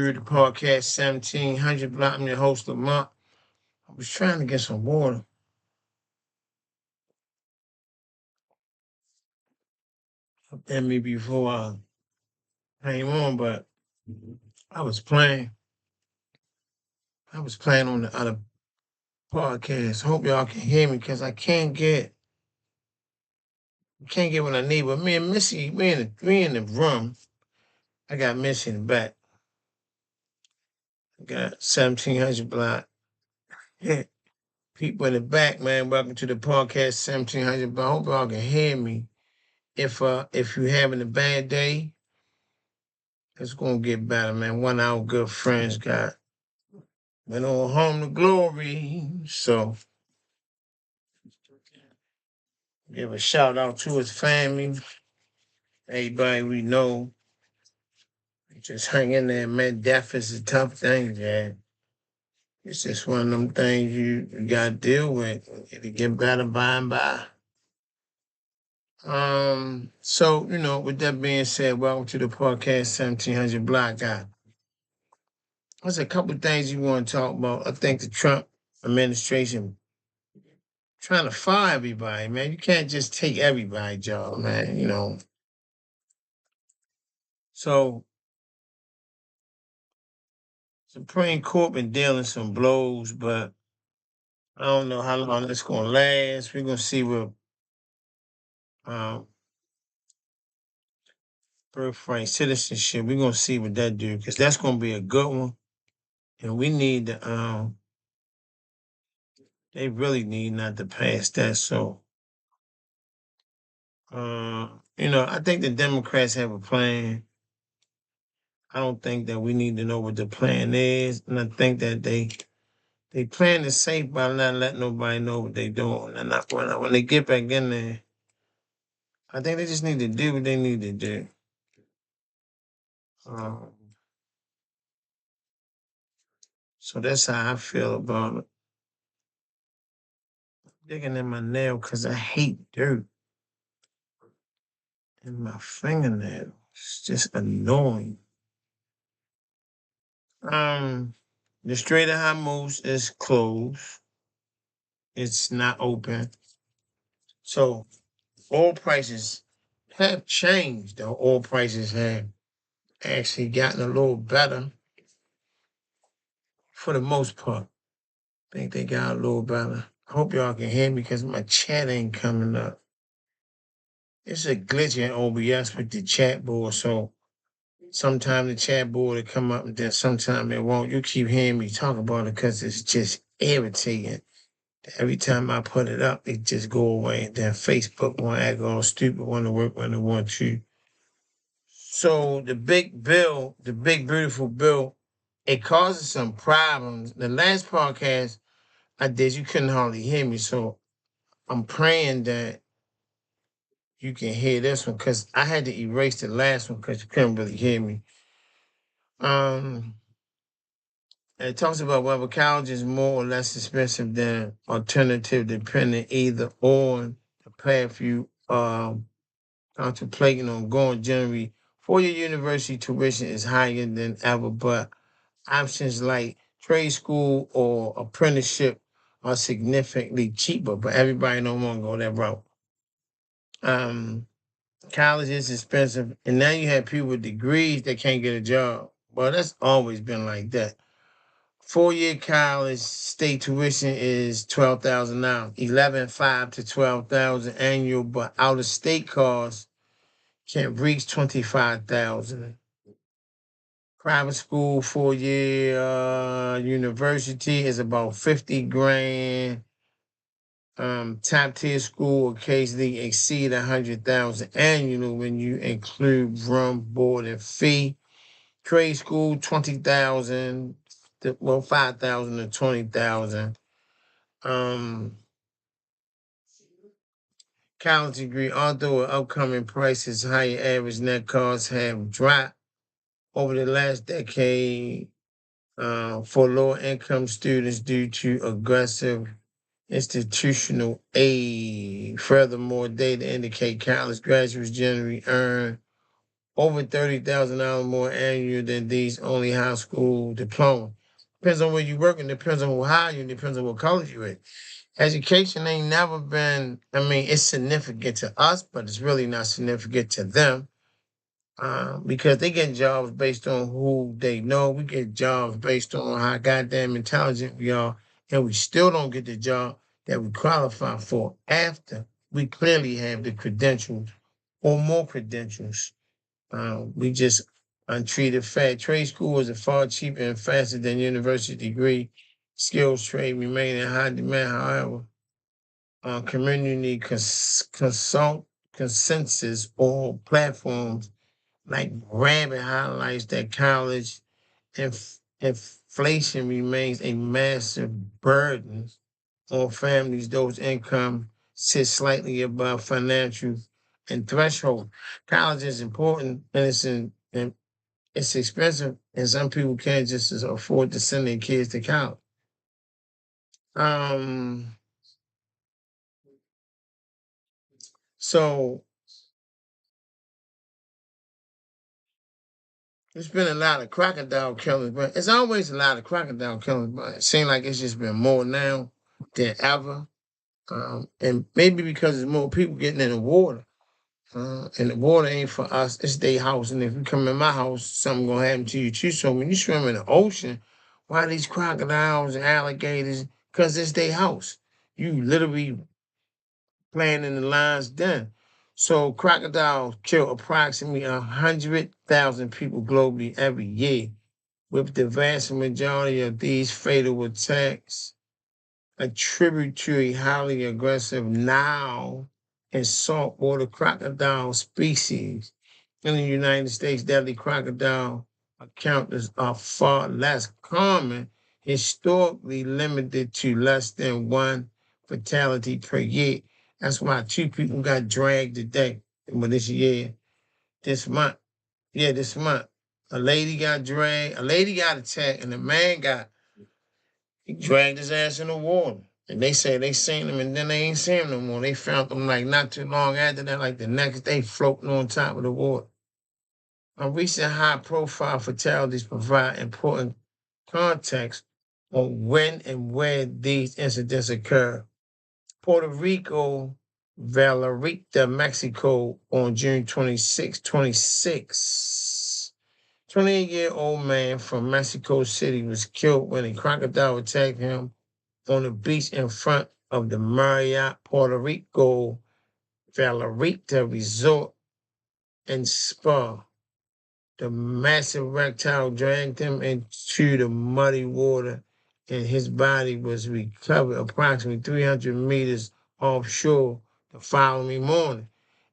through the podcast 1700 block. I'm your host, Lamont. I was trying to get some water. At me before I came on, but I was playing. I was playing on the other podcast. Hope y'all can hear me because I can't get what I need. But me and Missy, we in the room. I got Missy in the back. I got 1700 block. Yeah. People in the back, man. Welcome to the podcast 1700 block. I hope y'all can hear me. If you're having a bad day, it's gonna get better, man. One of our good friends went on home to glory. So give a shout out to his family. Everybody we know. Just hang in there, man. Death is a tough thing, man. It's just one of them things you gotta deal with. It'll get better by and by. So, with that being said, welcome to the podcast 1700 block guy. There's a couple of things you want to talk about. I think the Trump administration trying to fire everybody, man. You can't just take everybody's job, man, So Supreme Court been dealing some blows, but I don't know how long that's gonna last. We're gonna see what birthright citizenship, we're gonna see what that do, because that's gonna be a good one. And we need to they really need not to pass that. So I think the Democrats have a plan. I don't think that we need to know what the plan is. And I think that they plan it safe by not letting nobody know what they're doing. And when they get back in there, I think they just need to do what they need to do. So that's how I feel about it. Digging in my nail because I hate dirt in my fingernail. It's just annoying. The Strait of Hormuz is closed. It's not open. So oil prices have changed. The oil prices have actually gotten a little better for the most part. I think they got a little better. I hope y'all can hear me because my chat ain't coming up. It's a glitch in OBS with the chat board, so sometimes the chat board will come up and then sometimes it won't. You keep hearing me talk about it because it's just irritating. Every time I put it up, it just go away. And then Facebook want to act all stupid, want to work when they want to. So the big beautiful bill, it causes some problems. The last podcast I did, you couldn't hardly hear me. So I'm praying that you can hear this one because I had to erase the last one because you couldn't really hear me. It talks about whether college is more or less expensive than alternative, depending either on the path you contemplating on going. Generally, four-year university tuition is higher than ever, but options like trade school or apprenticeship are significantly cheaper. But everybody don't want to go that route. College is expensive, and now you have people with degrees that can't get a job. Well, that's always been like that. Four-year college state tuition is $12,000, $11,500 to $12,000 annual, but out-of-state costs can reach $25,000. Private school, four-year university is about $50,000. Top-tier school occasionally exceed $100,000 annually when you include room, board, and fee. Trade school, $20,000. Well, $5,000 to $20,000. College degree, although upcoming prices, higher average net costs have dropped over the last decade for lower income students due to aggressive institutional aid. Furthermore, data indicate college graduates generally earn over $30,000 more annual than these only high school diploma. Depends on where you work and depends on how you, depends on what college you're at. Education ain't never been, I mean, it's significant to us, but it's really not significant to them. Because they get jobs based on who they know. We get jobs based on how goddamn intelligent we are, and we still don't get the job that we qualify for after we clearly have the credentials or more credentials. We just untreated fat. Trade schools are far cheaper and faster than university degree. Skills trade remain in high demand, however. Community consensus or platforms like rabbit highlights that college inflation remains a massive burden on families. Those income sit slightly above financial and threshold. College is important and it's expensive, and some people can't just afford to send their kids to college. Um, so there's been a lot of crocodile killings, but it's always a lot of crocodile killings, but it seems like it's just been more now than ever. And maybe because there's more people getting in the water. And the water ain't for us, it's their house. And if you come in my house, something gonna happen to you too. So when you swim in the ocean, why these crocodiles and alligators? Because it's their house. You literally playing in the lion's den. So crocodiles kill approximately 100,000 people globally every year, with the vast majority of these fatal attacks attributed to a highly aggressive Nile and saltwater crocodile species. In the United States, deadly crocodile encounters are far less common, historically limited to less than one fatality per year. That's why 2 people got dragged today. Well, this month. Yeah, this month. A lady got dragged, a lady got attacked, and a man he dragged his ass in the water. And they say they seen him and then they ain't seen him no more. They found him like not too long after that, like the next day, floating on top of the water. Recent high-profile fatalities provide important context on when and where these incidents occur. Puerto Rico, Valerita, Mexico, on June 26, 26. 28-year-old man from Mexico City was killed when a crocodile attacked him on the beach in front of the Marriott, Puerto Rico, Valerita Resort and Spa. The massive reptile dragged him into the muddy water, and his body was recovered approximately 300 meters offshore the following morning.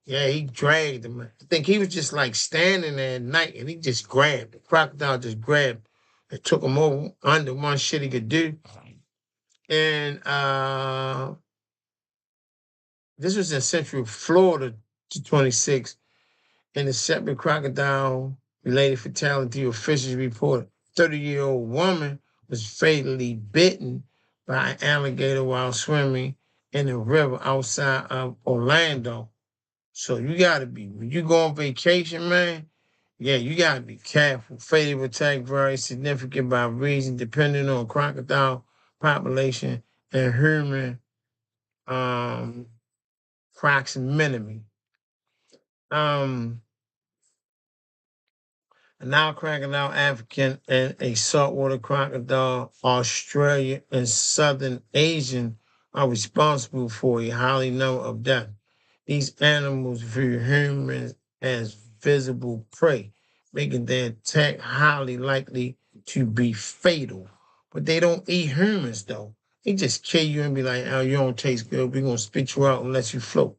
Yeah, he dragged him. I think he was just like standing there at night, and he just grabbed. The crocodile just grabbed and took him over under one shit he could do. And this was in Central Florida, 26, and the separate crocodile-related fatality officials report 30-year-old woman was fatally bitten by an alligator while swimming in a river outside of Orlando. So you gotta be, when you go on vacation, man, yeah, you gotta be careful. Fatal attack varies significant by region depending on crocodile population and human proximity. A Nile crocodile, African, and a saltwater crocodile, Australia, and Southern Asian are responsible for a high number of deaths. These animals view humans as visible prey, making their attack highly likely to be fatal. But they don't eat humans, though. They just kill you and be like, oh, you don't taste good. We're going to spit you out and let you float.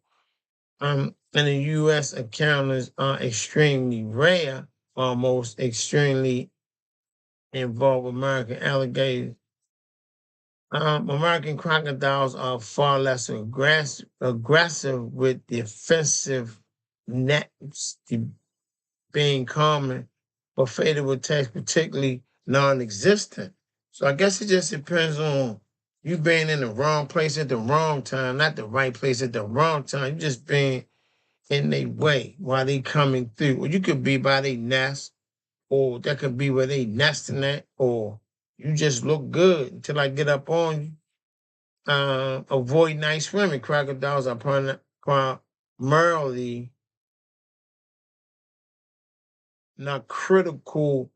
In the U.S., encounters are extremely rare, almost extremely involve American alligators. American crocodiles are far less aggressive with defensive nets being common, but fatal attacks particularly non-existent. So I guess it just depends on you being in the wrong place at the wrong time, not the right place at the wrong time. You just being in their way while they coming through. Or you could be by their nest, or that could be where they nesting at, or you just look good until I get up on you. Avoid night swimming. Crocodiles are primarily not critical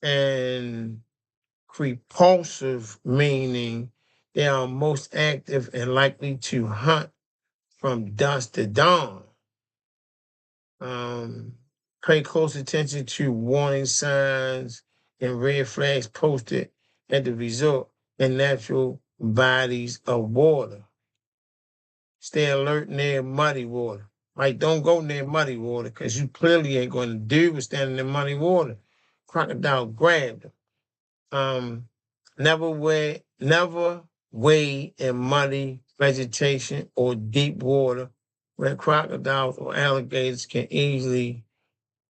and repulsive, meaning they are most active and likely to hunt from dusk to dawn. Um, Pay close attention to warning signs and red flags posted at the resort and natural bodies of water. Stay alert near muddy water. Like, don't go near muddy water because you clearly ain't going to do with standing in muddy water. Crocodile grabbed them. Never wade in muddy vegetation or deep water where crocodiles or alligators can easily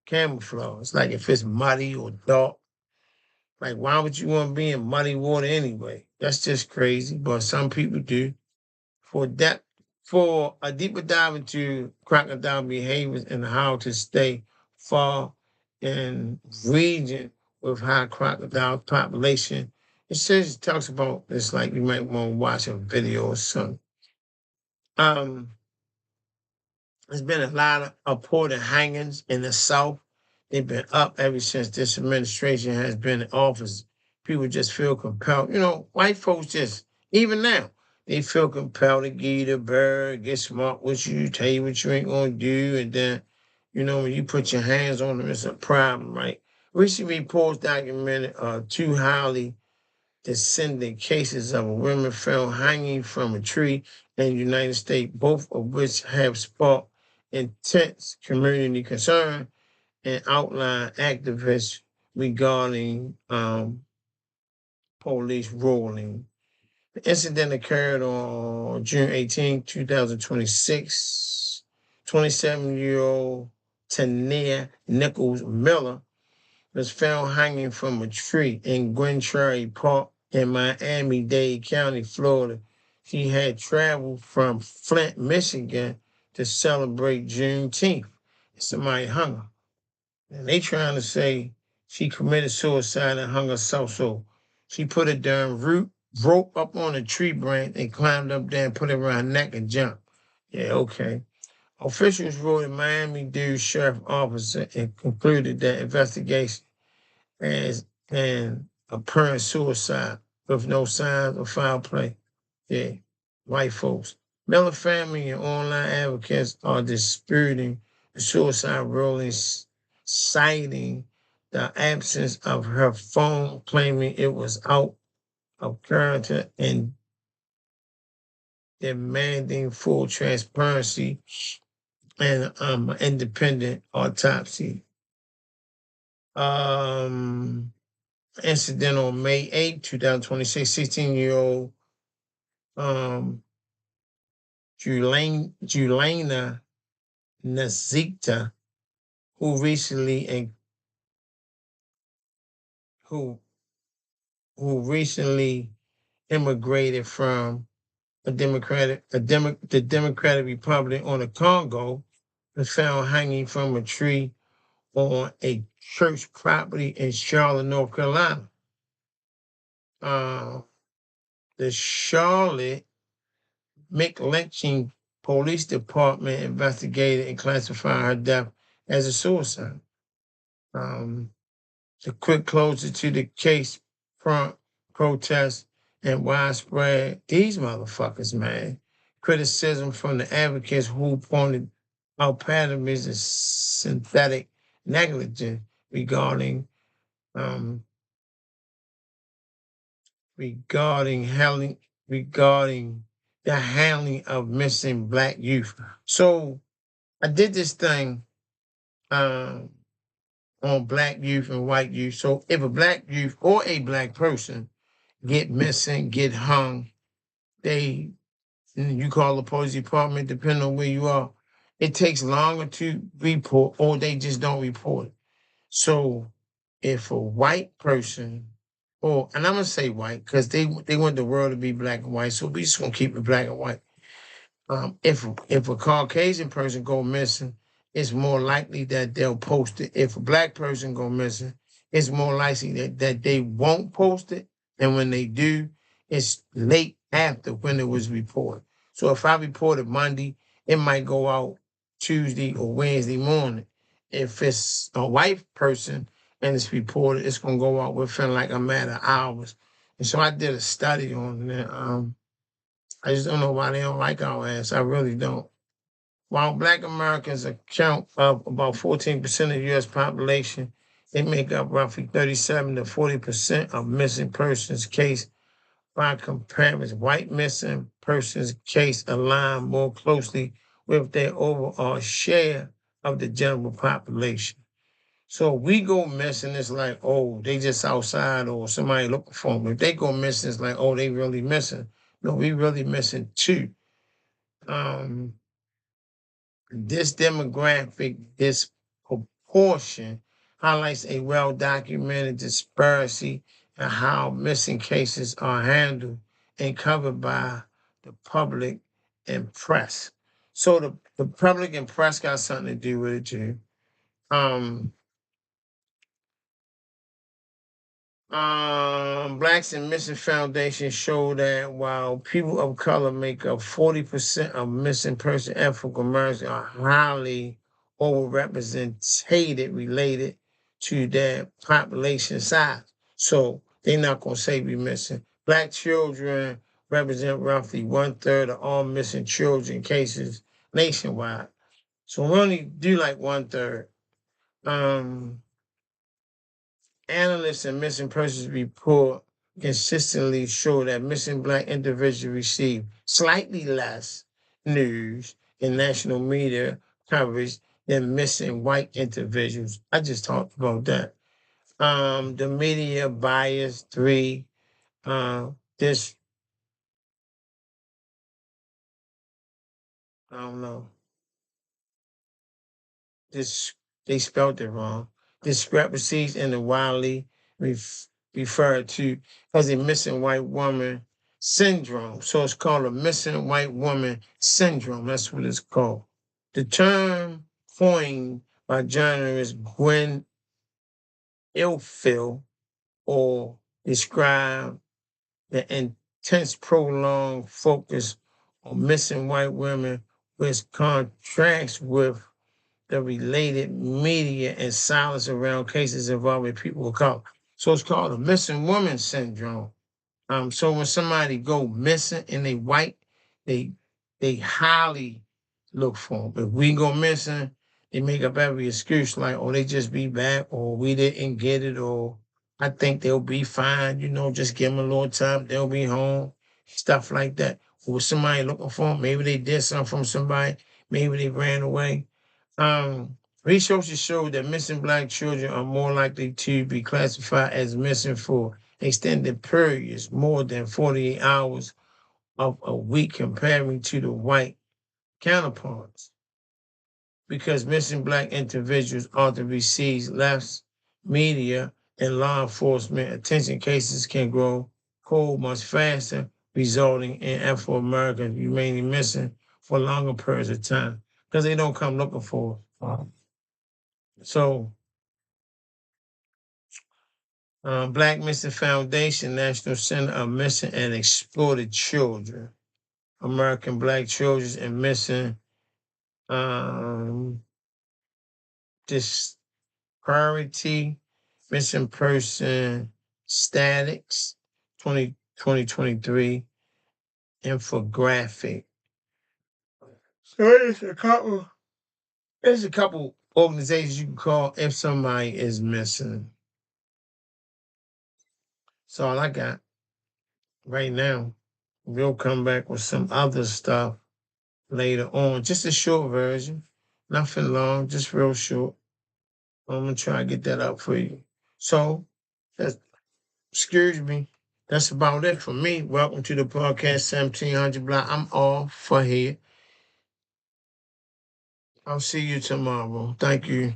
camouflage. It's like if it's muddy or dark, like why would you want to be in muddy water anyway? That's just crazy, but some people do. For that, for a deeper dive into crocodile behaviors and how to stay far in region with high crocodile population, it talks about it's like you might want to watch a video or something. Um, There's been a lot of reported hangings in the South. They've been up ever since this administration has been in office. People just feel compelled. White folks just, even now, they feel compelled to give you the bird, get smart with you, tell you what you ain't going to do. And then, when you put your hands on them, it's a problem, right? Recent reports documented two highly descending cases of a woman found hanging from a tree in the United States, both of which have sparked intense community concern and outline activists regarding police ruling. The incident occurred on June 18, 2026. 27-year-old Tania Nichols Miller was found hanging from a tree in Gwencherry Park in Miami-Dade County, Florida. She had traveled from Flint, Michigan to celebrate Juneteenth. Somebody hung her. And they trying to say she committed suicide and hung herself. So she put a darn rope up on a tree branch and climbed up there and put it around her neck and jumped. Yeah, okay. Officials wrote a Miami-Dade sheriff officer and concluded that investigation as an apparent suicide with no signs of foul play. Yeah, white folks. Miller family and online advocates are disputing the suicide ruling, citing the absence of her phone, claiming it was out of character and demanding full transparency and independent autopsy. Incident on May 8, 2026, 16-year-old Julena Nazikta, who recently immigrated from the Democratic Republic on the Congo, was found hanging from a tree on a church property in Charlotte, North Carolina. The Charlotte McLynching Police Department investigated and classified her death as a suicide. The quick closure to the case prompt protests and widespread, these motherfuckers, man, criticism from the advocates who pointed out patterns of synthetic negligence regarding regarding the handling of missing Black youth. So I did this thing on Black youth and white youth. So if a Black youth or a Black person get missing, get hung, you call the police department, depending on where you are, it takes longer to report or they just don't report it. So if a white person, and I'm gonna say white because they want the world to be black and white, so we just gonna keep it black and white. If a Caucasian person go missing, it's more likely that they'll post it. If a black person go missing, it's more likely that they won't post it. And when they do, it's late after when it was reported. So if I report it Monday, it might go out Tuesday or Wednesday morning. If it's a white person and it's reported, it's gonna go out within like a matter of hours. And so I did a study on it. I just don't know why they don't like our ass. I really don't. While Black Americans account of about 14% of the U.S. population, they make up roughly 37 to 40% of missing persons case. By comparison, white missing persons case align more closely with their overall share of the general population. So we go missing, it's like, oh, they just outside or somebody looking for them. If they go missing, it's like, oh, they really missing. No, we really missing too. This demographic disproportion highlights a well-documented disparity in how missing cases are handled and covered by the public and press. So the public and press got something to do with it too. Blacks and Missing Foundation show that while people of color make up 40% of missing person African Americans are highly overrepresented related to their population size. So they're not gonna say we missing. Black children represent roughly 1/3 of all missing children cases nationwide. So we only do like 1/3. Analysts and missing persons report consistently show that missing Black individuals receive slightly less news and national media coverage than missing white individuals. I just talked about that. The media bias, 3, this, I don't know, this, they spelled it wrong. Discrepancies in the widely referred to as a missing white woman syndrome. So it's called a missing white woman syndrome. That's what it's called. The term coined by journalist Gwen Ilfield or describe the intense prolonged focus on missing white women, which contrasts with the related media and silence around cases involving people of color. So it's called a missing woman syndrome. So when somebody go missing and they white, they highly look for them. If we go missing, they make up every excuse like, oh, they just be back, or we didn't get it, or I think they'll be fine. Just give them a little time, they'll be home, stuff like that. Or was somebody looking for them? Maybe they did something from somebody. Maybe they ran away. Researchers show that missing Black children are more likely to be classified as missing for extended periods, more than 48 hours of a week comparing to the white counterparts. Because missing Black individuals often receive less media and law enforcement attention, cases can grow cold much faster, resulting in Afro-Americans remaining missing for longer periods of time because they don't come looking for us. So Black Missing Foundation, National Center of Missing and Exploited Children, American Black Children and Missing Disparity, Missing Person Statics, 2023 infographic. So there's a couple organizations you can call if somebody is missing. That's all I got right now. We'll come back with some other stuff later on. Just a short version. Nothing long, just real short. I'm gonna try to get that up for you. So excuse me. That's about it for me. Welcome to the podcast 1700 block. I'm off for here. I'll see you tomorrow. Thank you.